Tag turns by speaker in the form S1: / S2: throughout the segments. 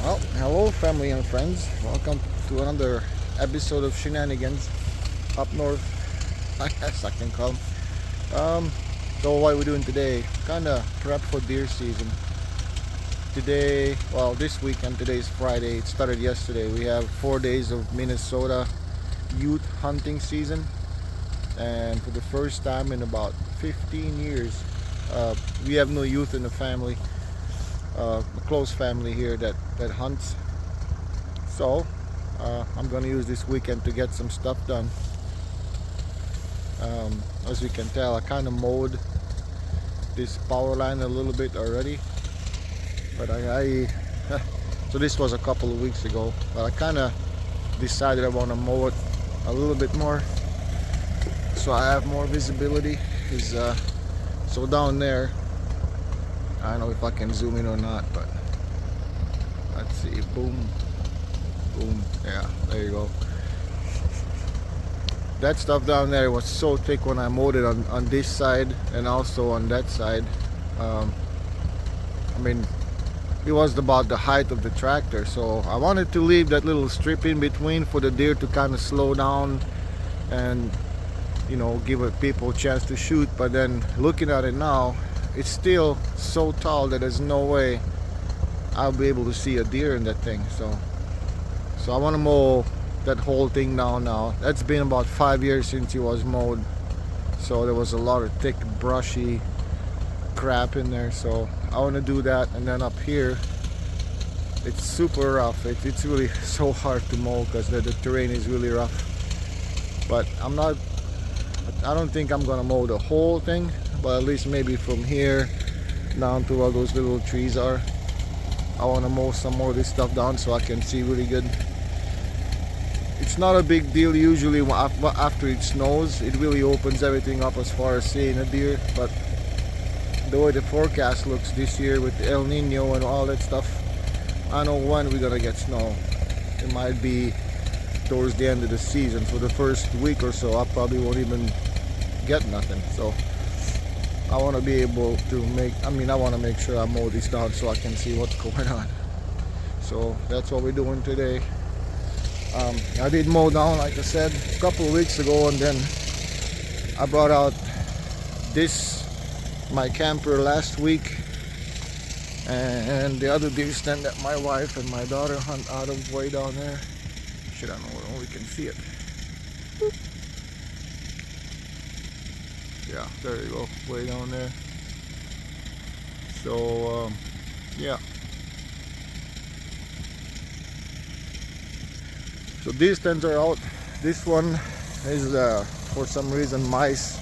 S1: Well, hello family and friends. Welcome to another episode of Shenanigans up north, I guess I can call 'em. So what we're doing today, kinda prep for deer season. Today, well this weekend, today is Friday, it started yesterday. We have 4 days of Minnesota youth hunting season. And for the first time in about 15 years, we have no youth in the family. A close family here that hunts. So I'm gonna use this weekend to get some stuff done. As you can tell, I kind of mowed this power line a little bit already, but I so this was a couple of weeks ago, but I kind of decided I want to mow it a little bit more so I have more visibility. So down there, I don't know if I can zoom in or not, but let's see. Boom, boom. Yeah, there you go. That stuff down there was so thick when I mowed it on this side and also on that side. I mean, it was about the height of the tractor, so I wanted to leave that little strip in between for the deer to kind of slow down and, you know, give people a chance to shoot. But then looking at it now, it's still so tall that there's no way I'll be able to see a deer in that thing. So I want to mow that whole thing down now. That's been about 5 years since it was mowed, so there was a lot of thick brushy crap in there. So I want to do that. And then up here, it's super rough. It's really so hard to mow because the terrain is really rough. But I don't think I'm gonna mow the whole thing, but at least maybe from here down to where those little trees are. I want to mow some more of this stuff down so I can see really good. It's not a big deal usually after it snows. It really opens everything up as far as seeing a deer, but the way the forecast looks this year with El Nino and all that stuff, I don't know when we're gonna get snow. It might be towards the end of the season. For the first week or so, I probably won't even get nothing. So I want to be able to I want to make sure I mow this down so I can see what's going on. So that's what we're doing today. I did mow down, like I said, a couple of weeks ago, and then I brought out my camper last week, and the other deer stand that my wife and my daughter hunt out of way down there. Shit, I don't know, we can see it. Boop. Yeah, there you go, way down there. So yeah, so these tents are out. This one is for some reason mice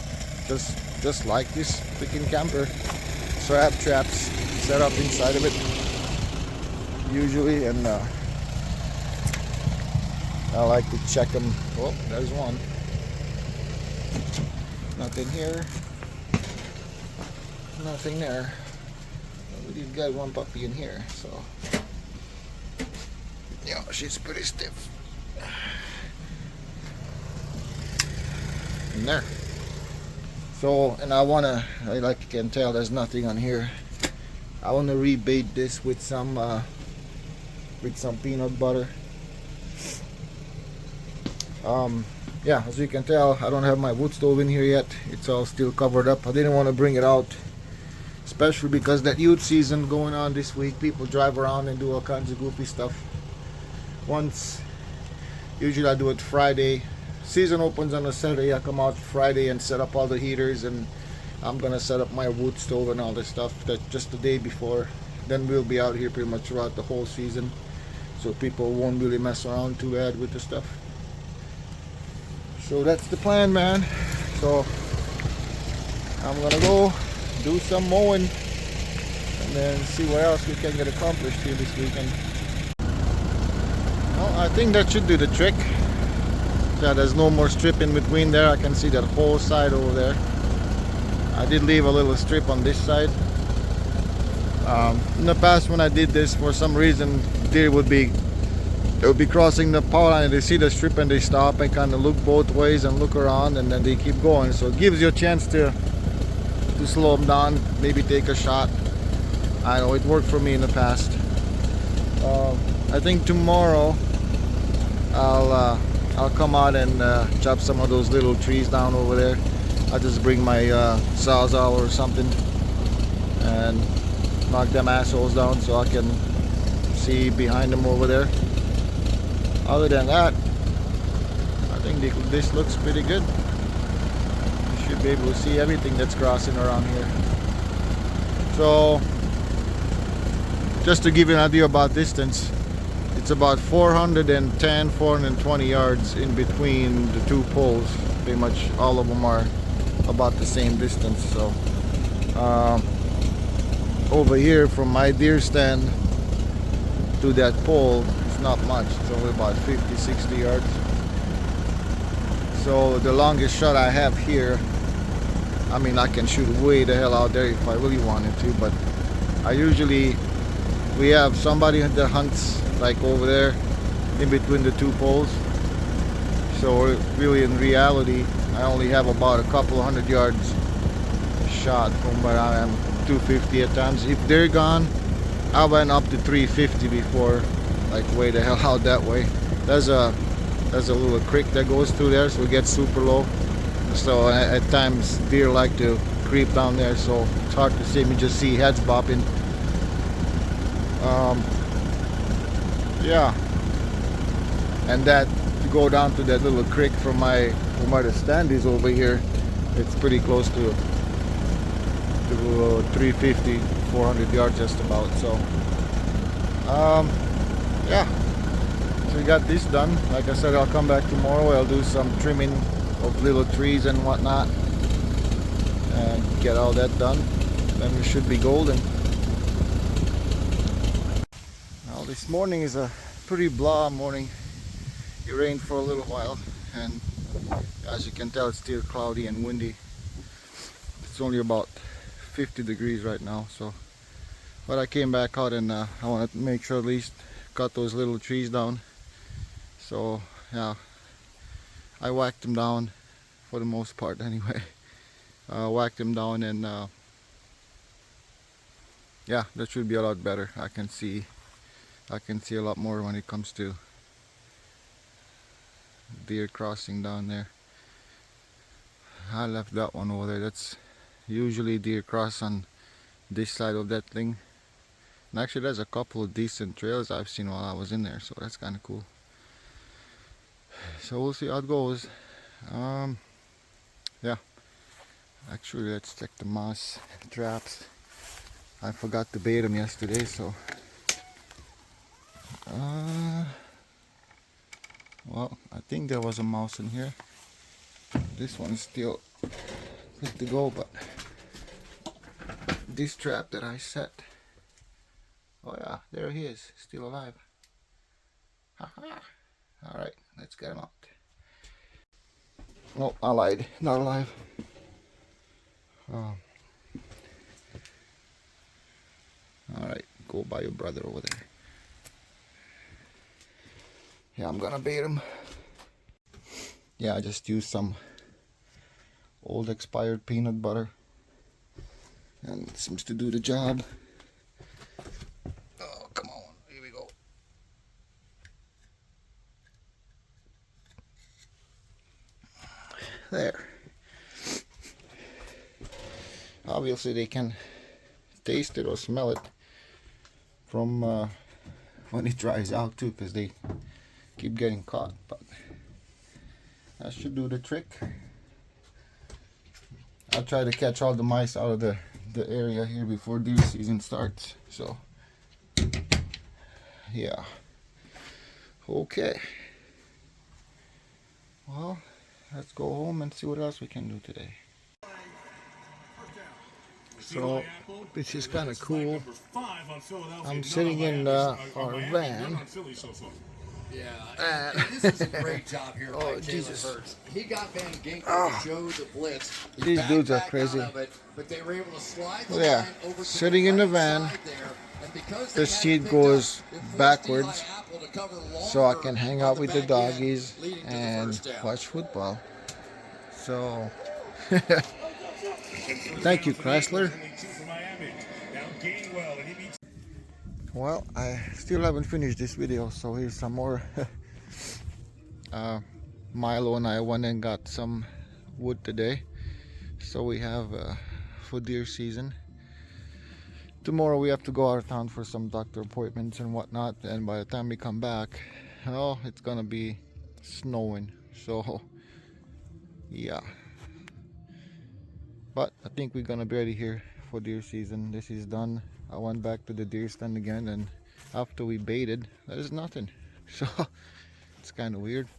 S1: just like this freaking camper. So I have traps set up inside of it usually, and I like to check them. Oh, there's one. Nothing here. Nothing there. We did get one puppy in here, so yeah, she's pretty stiff. In there. So, and like you can tell, there's nothing on here. I want to rebait this with some peanut butter. Yeah, as you can tell, I don't have my wood stove in here yet. It's all still covered up. I didn't want to bring it out, especially because that youth season going on this week. People drive around and do all kinds of goofy stuff. Usually I do it Friday. Season opens on a Saturday. I come out Friday and set up all the heaters, and I'm gonna set up my wood stove and all this stuff that just the day before. Then we'll be out here pretty much throughout the whole season, so people won't really mess around too bad with the stuff. So that's the plan, man. So I'm gonna go do some mowing and then see what else we can get accomplished here this weekend. Well, I think that should do the trick. Yeah, there's no more strip in between there. I can see that whole side over there. I did leave a little strip on this side. In the past when I did this, for some reason deer would be crossing the power line and they see the strip and they stop and kind of look both ways and look around, and then they keep going. So it gives you a chance to slow them down, maybe take a shot. I know it worked for me in the past. I think tomorrow I'll come out and chop some of those little trees down over there. I'll just bring my sawzall or something and knock them assholes down so I can see behind them over there. Other than that, I think this looks pretty good. You should be able to see everything that's crossing around here. So just to give you an idea about distance, it's about 410, 420 yards in between the two poles. Pretty much all of them are about the same distance. So over here from my deer stand to that pole, it's not much. It's only about 50, 60 yards. So the longest shot I have here, I mean, I can shoot way the hell out there if I really wanted to, but we have somebody that hunts like over there in between the two poles. So really in reality, I only have about a couple 100 yards shot from where I am, 250 at times. If they're gone, I went up to 350 before, like way the hell out that way. There's a little creek that goes through there, so it gets super low. So at times deer like to creep down there, so it's hard to see. You just see heads bopping. Yeah, and that to go down to that little creek from where the stand is over here, it's pretty close to 350, 400 yards just about. So yeah, so we got this done. Like I said, I'll come back tomorrow. I'll do some trimming of little trees and whatnot and get all that done. Then we should be golden. Well, this morning is a pretty blah morning. It rained for a little while, and as you can tell, it's still cloudy and windy. It's only about 50 degrees right now, so but I came back out and I want to make sure at least cut those little trees down. So yeah, I whacked them down for the most part anyway. Whacked them down, and yeah, that should be a lot better. I can see a lot more when it comes to deer crossing down there. I left that one over there. That's usually deer cross on this side of that thing. And actually there's a couple of decent trails I've seen while I was in there, so that's kind of cool. So we'll see how it goes. Yeah, actually let's check the mouse traps. I forgot to bait them yesterday, so well, I think there was a mouse in here. This one's still good to go, but this trap that I set, oh yeah, there he is, still alive. Haha. Alright, let's get him out. Oh, I lied, not alive. Alright, go by your brother over there. Yeah, I'm gonna bait him. Yeah, I just used some old expired peanut butter, and it seems to do the job. Oh, come on, here we go. There. Obviously they can taste it or smell it from when it dries out too, because they keep getting caught, but that should do the trick. I'll try to catch all the mice out of the area here before deer season starts. So yeah, okay, well, let's go home and see what else we can do today. So this is kind of cool. I'm sitting in our van.
S2: Yeah, this is a great job here by Taylor
S1: Jesus.
S2: Hurts. He got Van Ginkel to show the blitz.
S1: These dudes are crazy.
S2: But they were able to slide the
S1: Yeah,
S2: line over to
S1: sitting
S2: the
S1: in the
S2: right
S1: van.
S2: side there. And because
S1: The
S2: they
S1: seat
S2: hadn't picked
S1: goes
S2: up, it forced
S1: backwards,
S2: Eli Apple to cover
S1: so I
S2: longer
S1: can hang
S2: on
S1: out with the
S2: back end,
S1: doggies
S2: leading to the
S1: and
S2: first down.
S1: watch football. So thank you, Chrysler. Well, I still haven't finished this video, so here's some more. Milo and I went and got some wood today, so we have for deer season. Tomorrow we have to go out of town for some doctor appointments and whatnot, and by the time we come back, oh, it's gonna be snowing. So yeah, but I think we're gonna be ready here for deer season. This is done. I went back to the deer stand again, and after we baited, there's nothing. So it's kind of weird.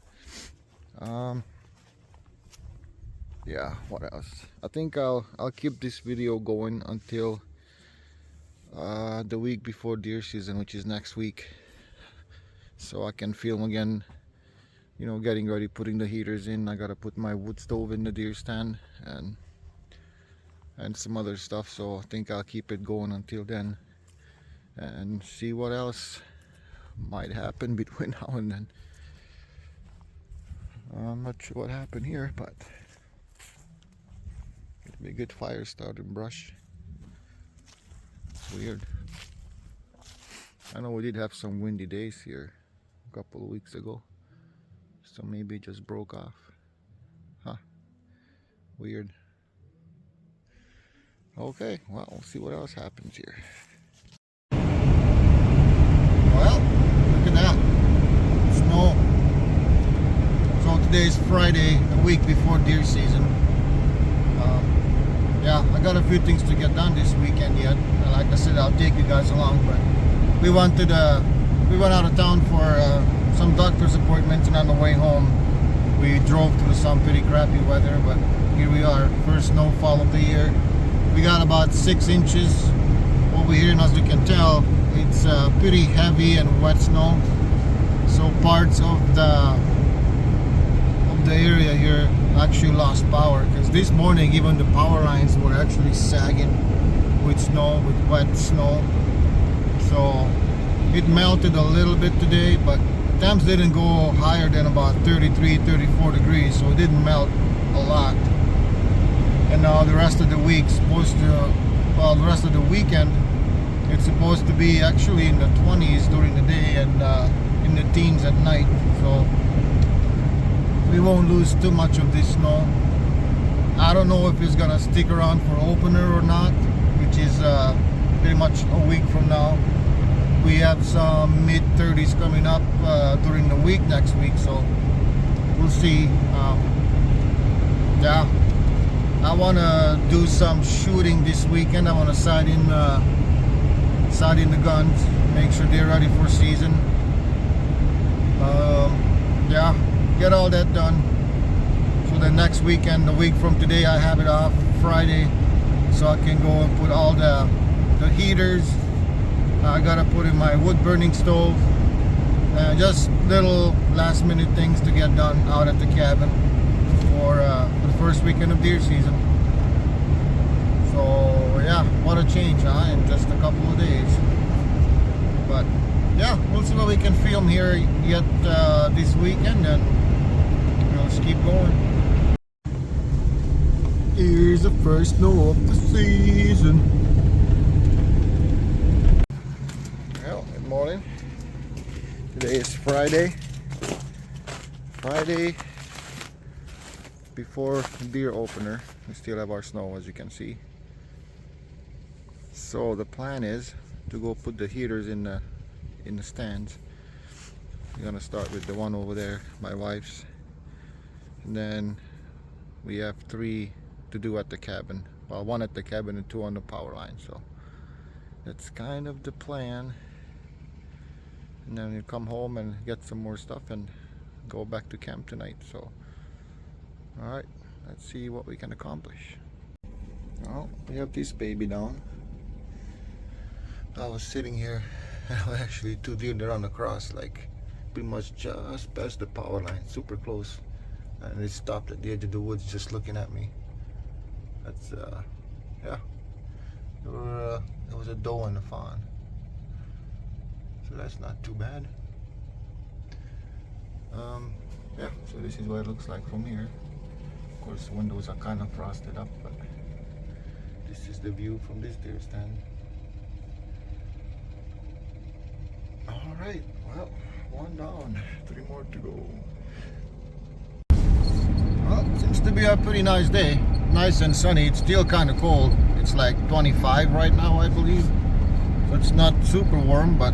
S1: Yeah, what else? I think I'll keep this video going until the week before deer season, which is next week, so I can film again, you know, getting ready, putting the heaters in. I gotta put my wood stove in the deer stand and some other stuff, so I think I'll keep it going until then and see what else might happen between now and then. I'm not sure what happened here, but it'll be a good fire starter brush. It's weird. I know we did have some windy days here a couple of weeks ago, so maybe it just broke off. Huh, weird. Okay, well, we'll see what else happens here. Well, look at that, snow. So today's Friday, a week before deer season. Yeah, I got a few things to get done this weekend yet. Like I said, I'll take you guys along, but we went out of town for some doctor's appointments, and on the way home we drove through some pretty crappy weather, but here we are, first snowfall of the year. We got about 6 inches over here, and as you can tell, it's pretty heavy and wet snow, so parts of the area here actually lost power, because this morning even the power lines were actually sagging with snow, with wet snow. So it melted a little bit today, but temps didn't go higher than about 33, 34 degrees, so it didn't melt a lot. And now the rest of the week the rest of the weekend, it's supposed to be actually in the 20s during the day and in the teens at night, so we won't lose too much of this snow. I don't know if it's gonna stick around for opener or not, which is pretty much a week from now. We have some mid-30s coming up during the week next week, so we'll see. Yeah, I want to do some shooting this weekend. I want to sight in the guns, make sure they're ready for season. Yeah, get all that done. So the next weekend, the week from today, I have it off Friday, so I can go and put all the heaters. I gotta put in my wood burning stove, just little last minute things to get done out at the cabin for the first weekend of deer season. So yeah, what a change, huh, in just a couple of days. But yeah, we'll see what we can film here yet this weekend, and we'll just keep going. Here's the first snow of the season. Well, good morning. Today is Friday before deer opener. We still have our snow, as you can see. So the plan is to go put the heaters in the stands. We're gonna start with the one over there, my wife's, and then we have 3 to do at the cabin. Well, 1 at the cabin and 2 on the power line. So that's kind of the plan. And then we come home and get some more stuff and go back to camp tonight. So alright, let's see what we can accomplish. Well, we have this baby down. I was sitting here and I was actually 2 deer there on the cross, like pretty much just past the power line, super close, and they stopped at the edge of the woods just looking at me. That's yeah, there was a doe and a fawn, so that's not too bad. Yeah, so this is what it looks like from here. Of course, the windows are kind of frosted up, but this is the view from this deer stand. Alright, well, one down, 3 more to go. Well, seems to be a pretty nice day. Nice and sunny. It's still kind of cold. It's like 25 right now, I believe. So it's not super warm, but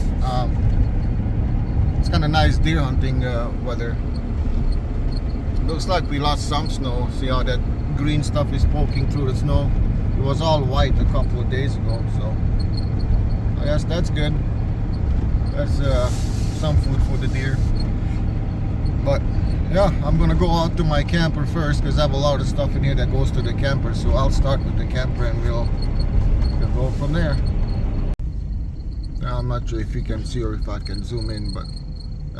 S1: it's kind of nice deer hunting weather. Looks like we lost some snow. See how that green stuff is poking through the snow? It was all white a couple of days ago, so I guess that's good. That's some food for the deer. But yeah, I'm gonna go out to my camper first because I have a lot of stuff in here that goes to the camper. So I'll start with the camper and we'll go from there. Now, I'm not sure if you can see or if I can zoom in, but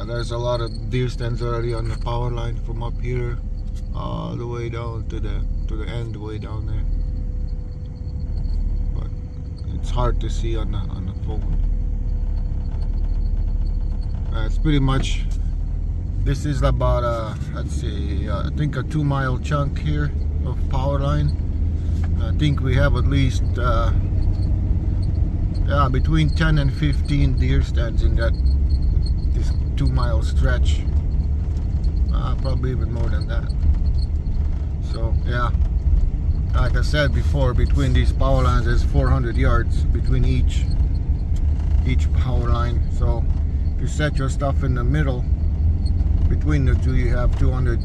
S1: there's a lot of deer stands already on the power line from up here all the way down to the end way down there. But it's hard to see on the phone. It's pretty much. This is about let's see, I think a 2-mile chunk here of power line. I think we have at least between 10 and 15 deer stands in this 2-mile stretch. Probably even more than that. So yeah, like I said before, between these power lines there's 400 yards between each power line. So if you set your stuff in the middle between the two, you have 200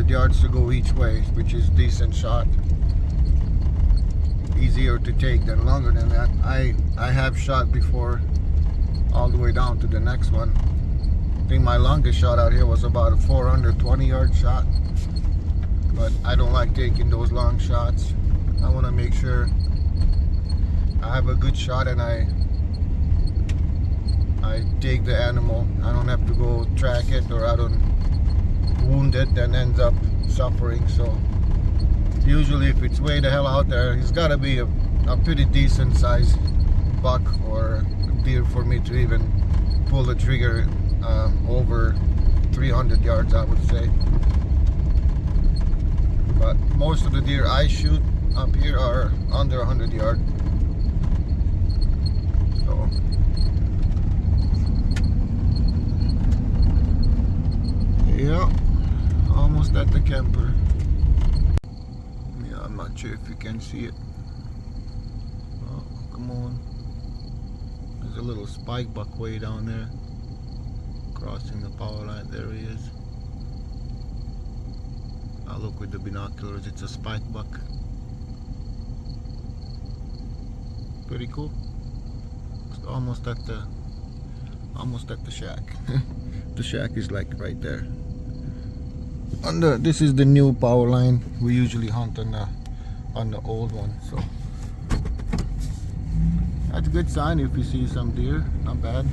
S1: yards to go each way, which is decent shot. Easier to take than longer than that. I have shot before all the way down to the next one. I think my longest shot out here was about a 420 yard shot, but I don't like taking those long shots. I want to make sure I have a good shot and I take the animal. I don't have to go track it, or I don't wound it and ends up suffering. So usually if it's way the hell out there, it's got to be a pretty decent sized buck or deer for me to even pull the trigger over 300 yards, I would say. But most of the deer I shoot up here are under 100 yards. So yeah, almost at the camper. Yeah, I'm not sure if you can see it. Oh, come on. There's a little spike buck way down there, crossing the power line. There he is. I'll look with the binoculars. It's a spike buck. Pretty cool. It's almost at the shack. The shack is like right there. This is the new power line. We usually hunt on the old one, so that's a good sign if you see some deer. Not bad.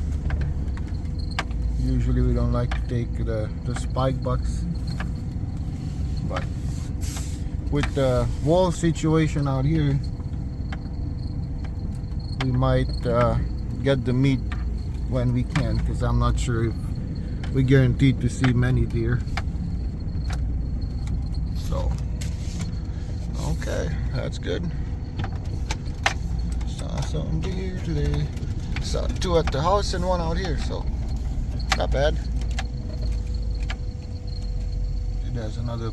S1: Usually we don't like to take the spike bucks, but with the wall situation out here, we might get the meat when we can, because I'm not sure if we're guaranteed to see many deer. So, okay, that's good. Saw some deer today. Saw 2 at the house and 1 out here, so not bad. There's another,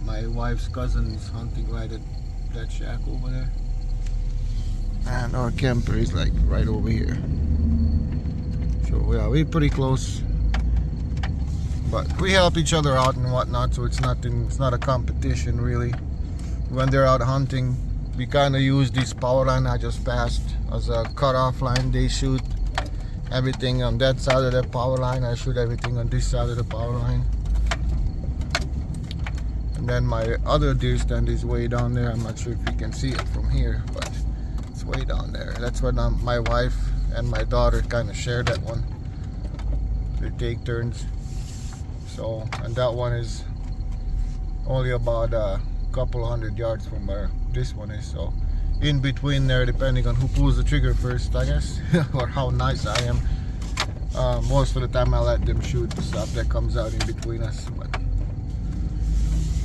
S1: my wife's cousin's hunting right at that shack over there. And our camper is like right over here. So yeah, we're pretty close. But we help each other out and whatnot, so it's not a competition really. When they're out hunting, we kind of use this power line I just passed as a cutoff line. They shoot everything on that side of the power line. I shoot everything on this side of the power line. And then my other deer stand is way down there. I'm not sure if you can see it from here, but it's way down there. That's when my wife and my daughter kind of share that one. They take turns. So, and that one is only about a couple 100 yards from where this one is. So, in between there, depending on who pulls the trigger first, I guess, or how nice I am. Most of the time, I let them shoot the stuff that comes out in between us. But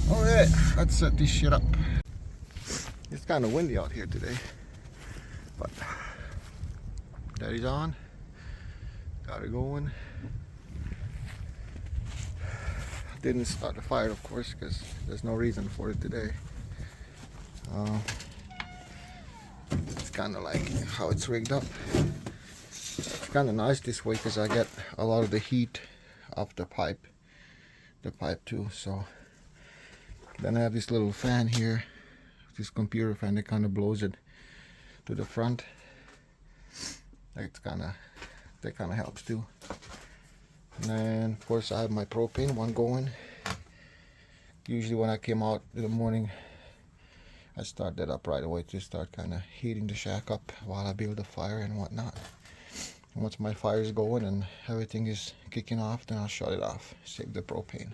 S1: alright, let's set this shit up. It's kind of windy out here today, but that is on. Got it going. Didn't start the fire, of course, because there's no reason for it today. It's kind of like how it's rigged up. It's kind of nice this way because I get a lot of the heat off the pipe too. So then I have this little fan here, this computer fan that kind of blows it to the front. That kind of helps too. And then of course I have my propane one going. Usually when I came out in the morning, I start that up right away to start kind of heating the shack up while I build the fire and whatnot. And once my fire is going and everything is kicking off, then I'll shut it off, save the propane.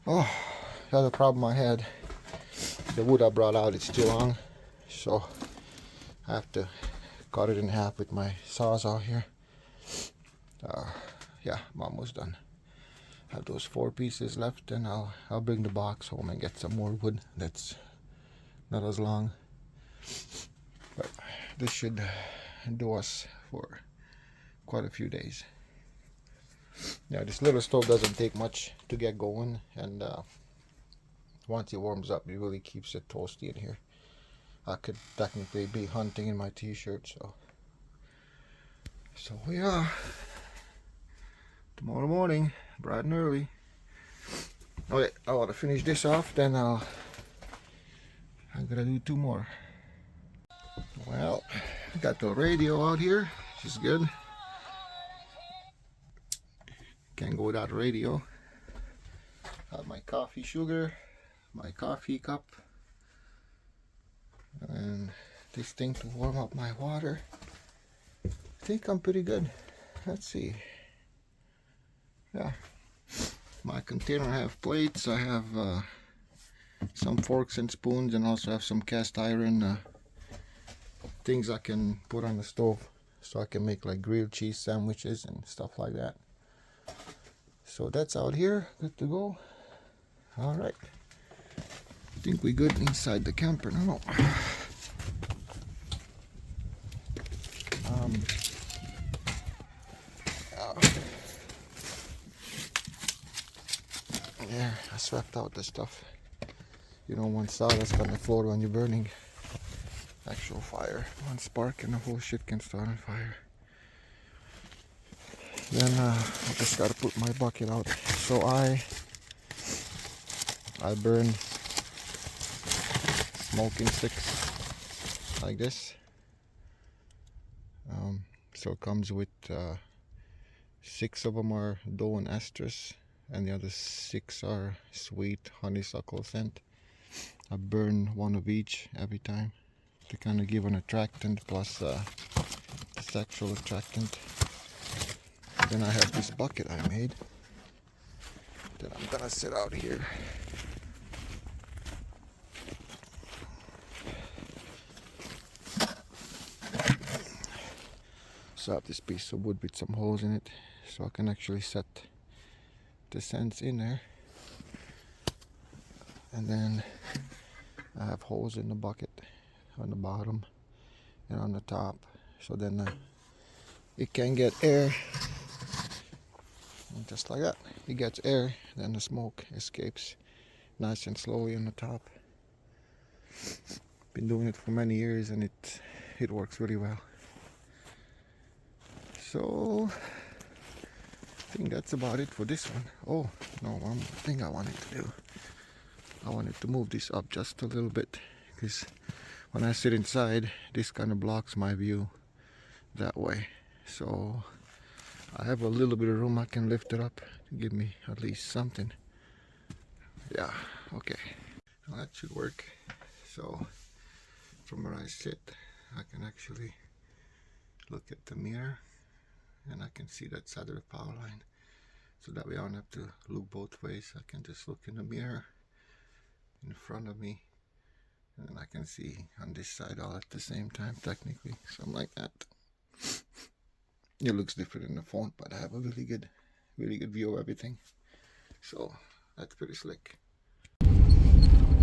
S1: Oh, the other problem I had, the wood I brought out, it's too long, so I have to cut it in half with my sawzall here. Yeah, I'm almost done. I have those 4 pieces left, and I'll bring the box home and get some more wood that's not as long. But this should do us for quite a few days. Yeah, this little stove doesn't take much to get going, and once it warms up, it really keeps it toasty in here. I could technically be hunting in my t-shirt, so yeah. Tomorrow morning, bright and early. Okay, I want to finish this off, then I'm gonna do 2 more. Well, I got the radio out here, which is good. Can't go without radio. I have my coffee sugar, my coffee cup, and this thing to warm up my water. I think I'm pretty good. Let's see. Yeah, my container I have plates, I have some forks and spoons, and also have some cast iron things I can put on the stove so I can make like grilled cheese sandwiches and stuff like that. So that's out here, good to go. All right, I think we're good inside the camper now. Yeah, I swept out the stuff. You don't want sawdust on the floor when you're burning actual fire. One spark and the whole shit can start on fire. Then I just gotta put my bucket out. So I burn smoking sticks like this. So it comes with 6 of them are dough and estrus, and the other 6 are sweet honeysuckle scent. I burn 1 of each every time to kind of give an attractant plus sexual attractant. Then I have this bucket I made that I'm gonna set out here. So I have this piece of wood with some holes in it, so I can actually set the scents in there. And then I have holes in the bucket on the bottom and on the top, so then it can get air, and just like that, it gets air, then the smoke escapes nice and slowly on the top. Been doing it for many years, and it works really well. So I think that's about it for this one. Oh no, one more thing I wanted to do. I wanted to move this up just a little bit, because when I sit inside, this kind of blocks my view that way. So I have a little bit of room. I can lift it up to give me at least something. Yeah, okay. Well, that should work. So from where I sit, I can actually look at the mirror, and I can see that side of the power line. So that way I don't have to look both ways. I can just look in the mirror in front of me, and then I can see on this side all at the same time, technically, something like that. It looks different in the phone, but I have a really good view of everything. So that's pretty slick.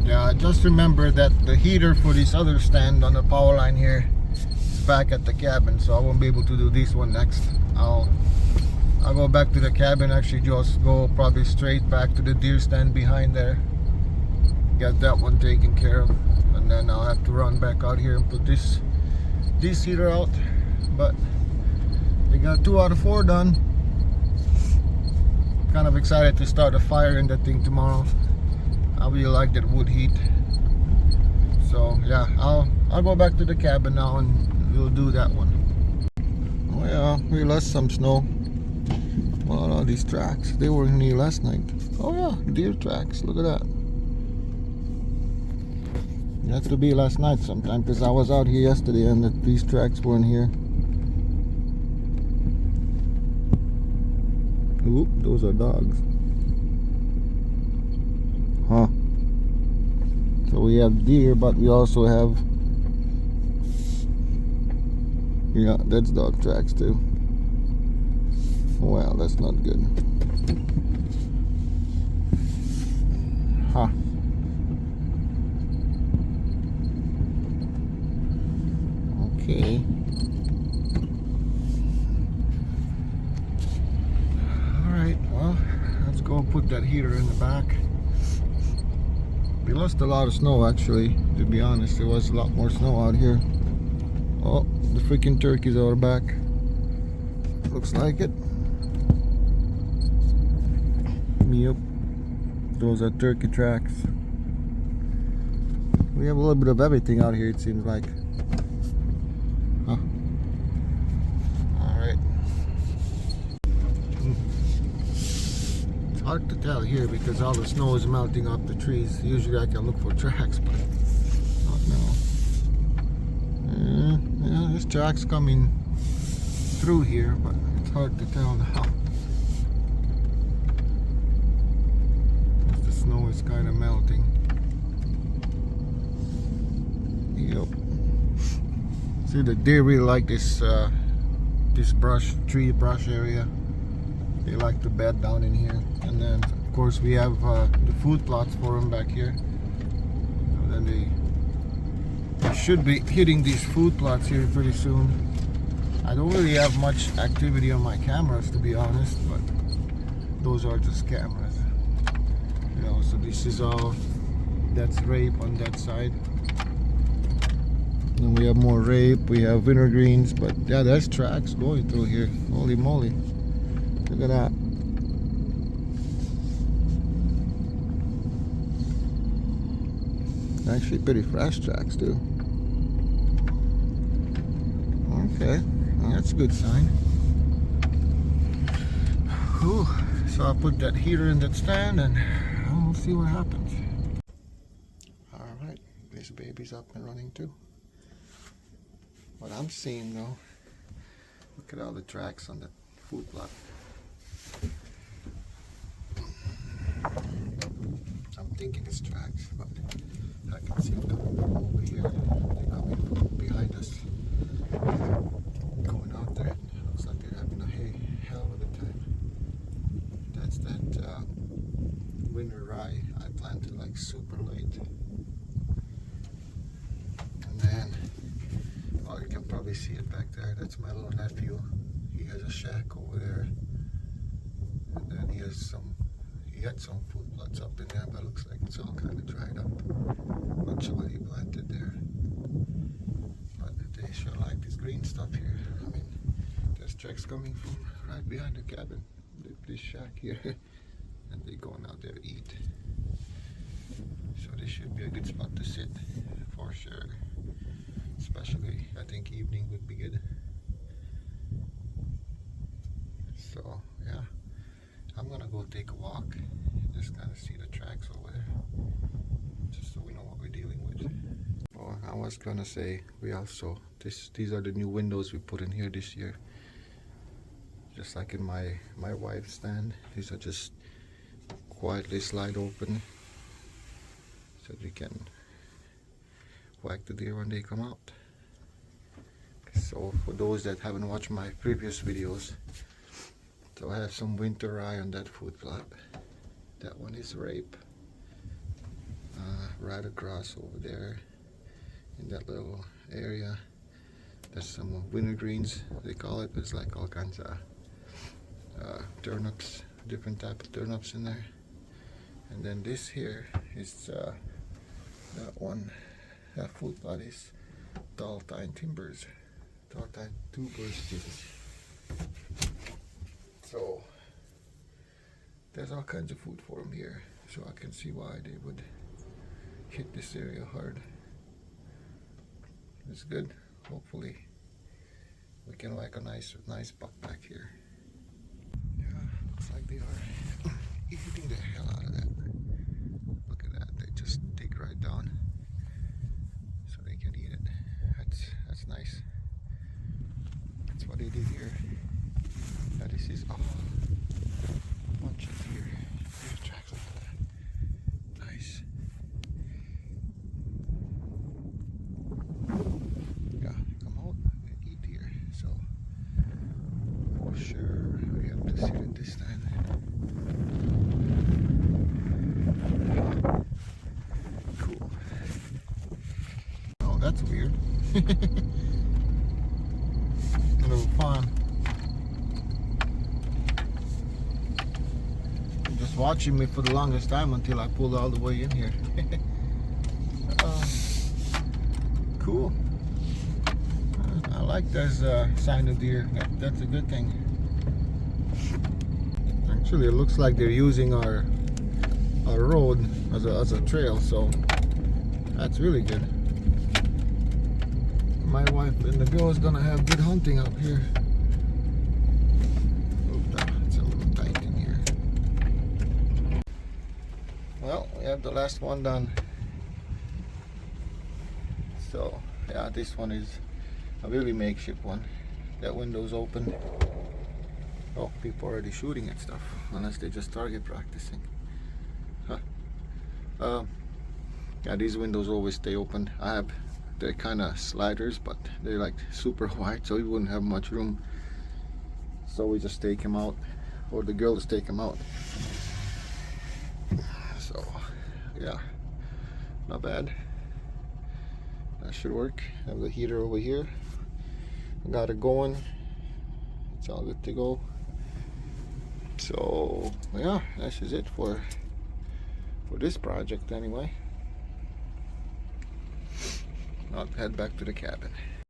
S1: Yeah, I just remembered that the heater for this other stand on the power line here back at the cabin, so I won't be able to do this one next. I'll go back to the cabin, actually just go probably straight back to the deer stand behind there, get that one taken care of, and then I'll have to run back out here and put this heater out. But we got 2 out of 4 done. Kind of excited to start a fire in that thing tomorrow. I really like that wood heat. So yeah, I'll go back to the cabin now and we'll do that one. Oh yeah, we lost some snow. What are these tracks? They weren't here last night. Oh yeah, deer tracks. Look at that. It had to be last night sometime because I was out here yesterday and these tracks weren't here. Oop, those are dogs. Huh. So we have deer, but we also have, yeah, that's dog tracks too. Well, that's not good. Huh. Okay. Alright, well, let's go put that heater in the back. We lost a lot of snow actually, to be honest. There was a lot more snow out here. Oh, the freaking turkeys are back. Looks like it. Yep. Those are turkey tracks. We have a little bit of everything out here, it seems like. Huh. Alright. It's hard to tell here because all the snow is melting off the trees. Usually I can look for tracks, but not now. Yeah, there's tracks coming through here, but it's hard to tell now. The snow is kind of melting. Yep. See, the deer really like this tree brush area. They like to bed down in here. And then of course we have the food plots for them back here. And then they should be hitting these food plots here pretty soon. I don't really have much activity on my cameras, to be honest, but those are just cameras. You know, so this is all, that's rape on that side. Then we have more rape, we have wintergreens, but yeah, there's tracks going through here. Holy moly. Look at that. Actually pretty fresh tracks too. Okay, well, that's a good sign. Whew. So I'll put that heater in that stand and we'll see what happens. Alright, this baby's up and running too. What I'm seeing though, look at all the tracks on the food plot. I'm thinking it's tracks, but I can see them from over here. They're coming from behind us. Going out there. Looks like they're having a hell of a time. That's that winter rye I planted like super late. And then, oh, you can probably see it back there. That's my little nephew. He has a shack over there. And then he had some food plots up in there, but it looks like it's all kind of dried up. Not sure what he planted there. But they sure like this green stuff here. I mean, there's tracks coming from right behind the cabin. This shack here. And they're going out there to eat. So this should be a good spot to sit for sure. Especially, I think evening would be good. So yeah, I'm gonna go take a walk, just kind of see the tracks over there, just so we know what we're dealing with. Oh, I was gonna say, we also, these are the new windows we put in here this year. Just like in my wife's stand, these are just quietly slide open, so we can whack the deer when they come out. So for those that haven't watched my previous videos, so I have some winter rye on that food plot. That one is rape. Right across over there in that little area. There's some wintergreens, they call it. There's like all kinds of turnips, different type of turnips in there. And then this here is that one, that food plot is tall tine tubers. So there's all kinds of food for them here. So I can see why they would hit this area hard. It's good. Hopefully we can like a nice buck back here. Yeah, looks like they are eating the hell out of that. Look at that, they just dig right down so they can eat it. That's nice. That's what they did here. Now this is a bunch of deer. Deer tracks, look at that. Nice. Yeah, come out and eat here. So for sure we have to see it this time. Cool. Oh, that's weird. A little fun. Just watching me for the longest time until I pulled all the way in here. Cool. I like there's a sign of deer. That's a good thing. Actually, it looks like they're using our road as a trail, so that's really good. My wife and the girls gonna have good hunting up here. It's a little tight in here. Well, we have the last one done. So yeah, this one is a really makeshift one. That window's open. Oh, people already shooting at stuff, unless they just target practicing. Huh. Yeah, these windows always stay open. They're kind of sliders, but they're like super wide, so you wouldn't have much room. So we just take them out, or the girls take them out. So yeah, not bad. That should work. Have the heater over here. Got it going. It's all good to go. So yeah, that's just it for this project anyway. I'll head back to the cabin.